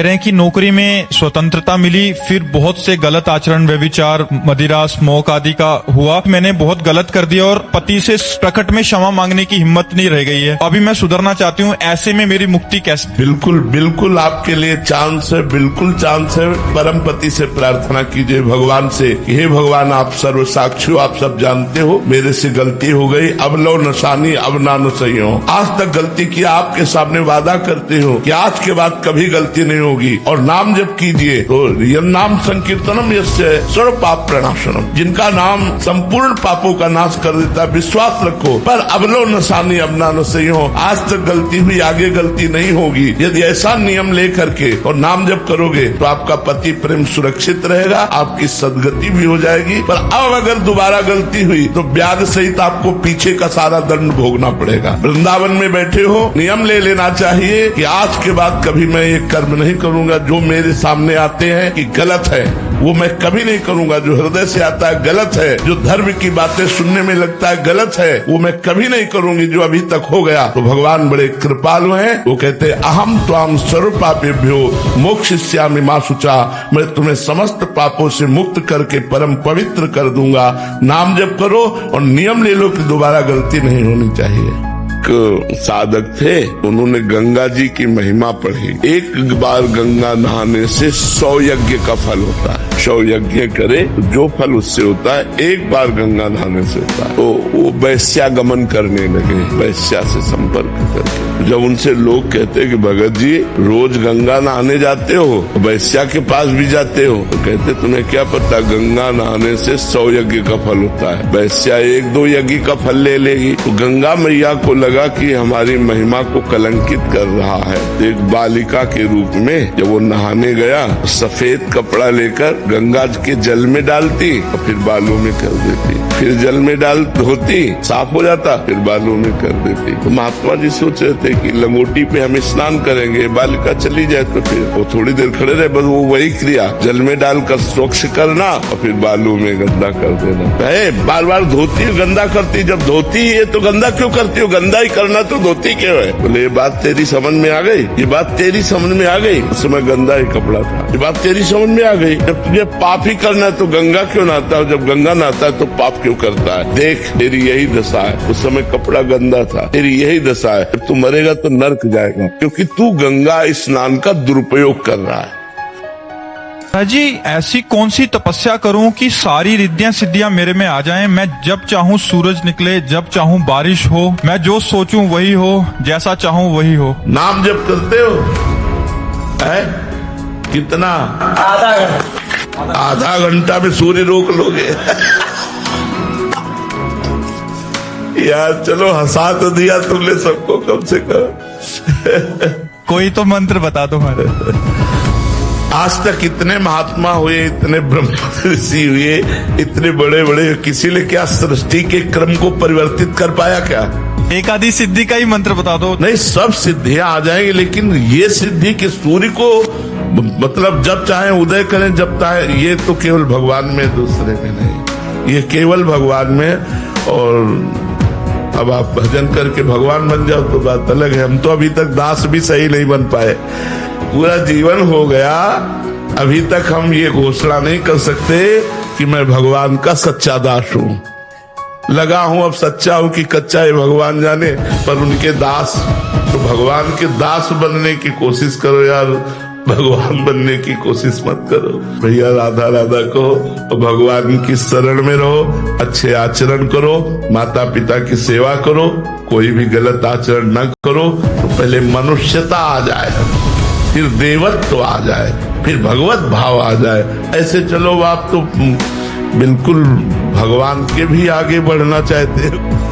कह रहे हैं कि नौकरी में स्वतंत्रता मिली, फिर बहुत से गलत आचरण, व्यभिचार, मदिरा, स्मोक आदि का हुआ। मैंने बहुत गलत कर दिया और पति से प्रकट में क्षमा मांगने की हिम्मत नहीं रह गई है। अभी मैं सुधरना चाहती हूँ, ऐसे में मेरी मुक्ति कैसे? बिल्कुल बिल्कुल आपके लिए चांस है, बिल्कुल चांस है। परम पति से प्रार्थना कीजिए भगवान से कि हे भगवान, आप सर्व साक्षी हो, आप सब जानते हो मेरे से गलती हो गई, अब लो नशानी अब ना सही हो। आज तक गलती किया, आपके सामने वादा करते हो कि आज के बाद कभी गलती नहीं होगी। और नाम जब कीजिए तो यह नाम संकीर्तनम यस्य सर्व पाप प्रणाशनम, जिनका नाम संपूर्ण पापों का नाश कर देता है। विश्वास रखो, पर अब लो नशानी अब ना सही हो। आज तक गलती हुई, आगे गलती नहीं होगी। यदि ऐसा नियम लेकर के और नाम जब करोगे तो आपका पति प्रेम सुरक्षित रहेगा, आपकी सदगति भी हो जाएगी। पर अब अगर दोबारा गलती हुई तो ब्याज सहित आपको पीछे का सारा दंड भोगना पड़ेगा। वृंदावन में बैठे हो, नियम ले लेना चाहिए कि आज के बाद कभी मैं ये कर्म नहीं करूंगा जो मेरे सामने आते हैं कि गलत है, वो मैं कभी नहीं करूंगा। जो हृदय से आता है गलत है, जो धर्म की बातें सुनने में लगता है गलत है, वो मैं कभी नहीं करूंगी जो अभी तक हो गया। तो भगवान बड़े कृपालु हैं, वो कहते हैं अहम त्वाम सर्व पापेभ्यो मोक्षयिष्यामि मा शुचा, मैं तुम्हें समस्त पापों से मुक्त करके परम पवित्र कर दूंगा। नाम जप करो और नियम ले लो कि दोबारा गलती नहीं होनी चाहिए। साधक थे, उन्होंने गंगा जी की महिमा पढ़ी। एक बार गंगा नहाने से 100 यज्ञ का फल होता है। 100 यज्ञ करे तो जो फल उससे होता है, एक बार गंगा नहाने से होता है। तो वो वैश्यागमन करने लगे, वैश्या से संपर्क करके। जब उनसे लोग कहते कि भगत जी रोज गंगा नहाने जाते हो, वैश्या के पास भी जाते हो, तो कहते तुम्हें क्या पता, गंगा नहाने से 100 यज्ञ का फल होता है, वैश्या 1-2 यज्ञ का फल ले लेगी। तो गंगा मैया को लगा कि हमारी महिमा को कलंकित कर रहा है। एक बालिका के रूप में जब वो नहाने गया, सफेद कपड़ा लेकर गंगा के जल में डालती और फिर बालों में कर देती, फिर जल में डाल धोती, साफ हो जाता, फिर बालों में कर देती। तो महात्मा जी सोच रहे थे कि लंगोटी पे हम स्नान करेंगे, बालिका चली जाए तो फिर वो थोड़ी देर खड़े रहे, बस वो वही क्रिया जल में डालकर स्वच्छ करना और फिर बालों में गंदा कर देना। बार बार धोती गंदा करती, जब धोती है तो गंदा क्यों करती हो, गंदा ही करना तो धोती क्यों है? बोले ये बात तेरी समझ में आ गई, ये बात तेरी समझ में आ गई। उस समय गंदा ही कपड़ा था, ये बात तेरी समझ में आ गई। जब तुझे पाप ही करना है तो गंगा क्यों नहाता है, जब गंगा नहाता है तो पाप क्यों करता है? देख तेरी यही दशा है, उस समय कपड़ा गंदा था, तेरी यही दशा है, जब तू मरेगा तो नर्क जाएगा, क्योंकि तू गंगा स्नान का दुरुपयोग कर रहा है। जी ऐसी कौन सी तपस्या करूं कि सारी रिद्धियां सिद्धियां मेरे में आ जाएं? मैं जब चाहूं सूरज निकले, जब चाहूं बारिश हो, मैं जो सोचूं वही हो, जैसा चाहूं वही हो। नाम जब करते हो है कितना? आधा घंटा में सूर्य रोक लोगे। यार चलो हंसा तो दिया तुमने सबको कम से कम। कोई तो मंत्र बता दो मेरे। आज तक इतने महात्मा हुए, इतने ब्रह्म ऋषि हुए, इतने बड़े बड़े, किसी ने क्या सृष्टि के क्रम को परिवर्तित कर पाया क्या? एक आदि सिद्धि का ही मंत्र बता दो। नहीं, सब सिद्धियां आ जाएंगी, लेकिन ये सिद्धि कि सूर्य को मतलब जब चाहे उदय करें, जब चाहे, ये तो केवल भगवान में, दूसरे में नहीं, ये केवल भगवान में। और अब आप भजन करके भगवान बन जाओ तो बात अलग है। हम तो अभी तक दास भी सही नहीं बन पाए, पूरा जीवन हो गया, अभी तक हम ये घोषणा नहीं कर सकते कि मैं भगवान का सच्चा दास हूं। लगा हूं अब सच्चा हूं कि कच्चा है भगवान जाने, पर उनके दास। तो भगवान के दास बनने की कोशिश करो यार, भगवान बनने की कोशिश मत करो भैया। राधा राधा कहो तो भगवान की शरण में रहो, अच्छे आचरण करो, माता पिता की सेवा करो, कोई भी गलत आचरण न करो, तो पहले मनुष्यता आ जाए, फिर देवत्व आ जाए, फिर भगवत भाव आ जाए। ऐसे चलो आप तो बिल्कुल भगवान के भी आगे बढ़ना चाहते हो।